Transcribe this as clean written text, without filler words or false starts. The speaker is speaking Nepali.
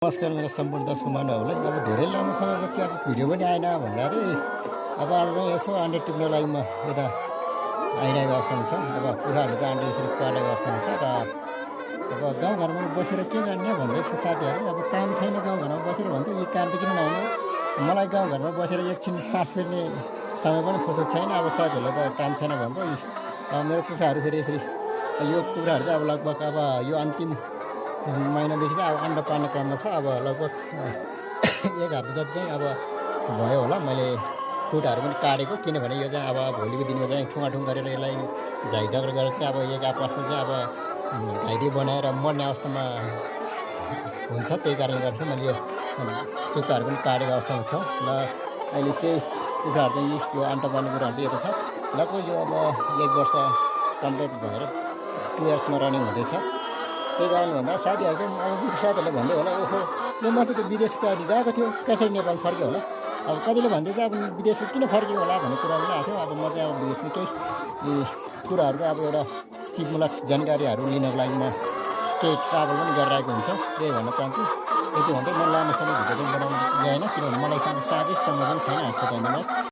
नमस्कार मेरो सम्पूर्ण दर्शक महानुभावलाई। अब धेरै लामो समयपछि अब भिडियो पनि आएन भनेर चाहिँ अब आज चाहिँ यसो आन्डा टिप्न लागि म यता आइरहेको अवस्थामा छ। अब कुखुराहरू चाहिँ आन्डा यसरी पालेको अवस्थामा छ र अब गाउँघरमा बसेर के गर्ने भन्दै थियो साथीहरू। अब काम छैन गाउँघरमा बसेर भन्दै यी काम त किन नहुनु, मलाई गाउँघरमा बसेर एकछिन सास फेर्ने समय पनि फुर्सद छैन। अब साथीहरूले त काम छैन भन्छ। मेरो कुखुराहरू फेरि यसरी यो कुखुराहरू चाहिँ अब लगभग अब यो अन्तिम महिनादेखि चाहिँ अब अन्डा पार्ने क्रममा छ। अब लगभग एक हप्ता जति चाहिँ अब भयो होला। मैले खुट्टाहरू पनि काटेको, किनभने यो चाहिँ अब भोलिको दिनमा चाहिँ ठुङ्गाठुङ गरेर यसलाई झाइझगडा गरेर चाहिँ अब एक आपसमा चाहिँ अब घाइते बनाएर मर्ने अवस्थामा हुन्छ। त्यही कारणले गर्दा मैले यो चुच्चाहरू पनि काटेको अवस्थामा छ। ल अहिले त्यही कुखुराहरू चाहिँ यो अन्डा पार्ने कुराहरू चाहिँ यता छ। लगभग यो अब 1 वर्ष कम्प्लिट भएर 2 इयर्समा रनिङ हुँदैछ। त्यही कारणले भन्दा साथीहरू चाहिँ अब साथीहरूले भन्दै होला, ओहो यो मान्छे त विदेश गएको थियो, कसरी नेपाल फर्क्यो होला। अब कतिले भन्दै चाहिँ अब विदेशमा किन फर्क्यो होला भन्ने कुरा पनि आएको थियो। अब म चाहिँ अब विदेशमा केही कुराहरू चाहिँ अब एउटा सिपमूलक जानकारीहरू लिनको लागि म केही ट्राभल पनि गरिरहेको हुन्छ, त्यही भन्न चाहन्छु। यति भन्दै म लामो समय भिडियो चाहिँ बनाउनु गएन, किनभने मलाई साझै समय पनि छैन। हस्त धन्यवाद।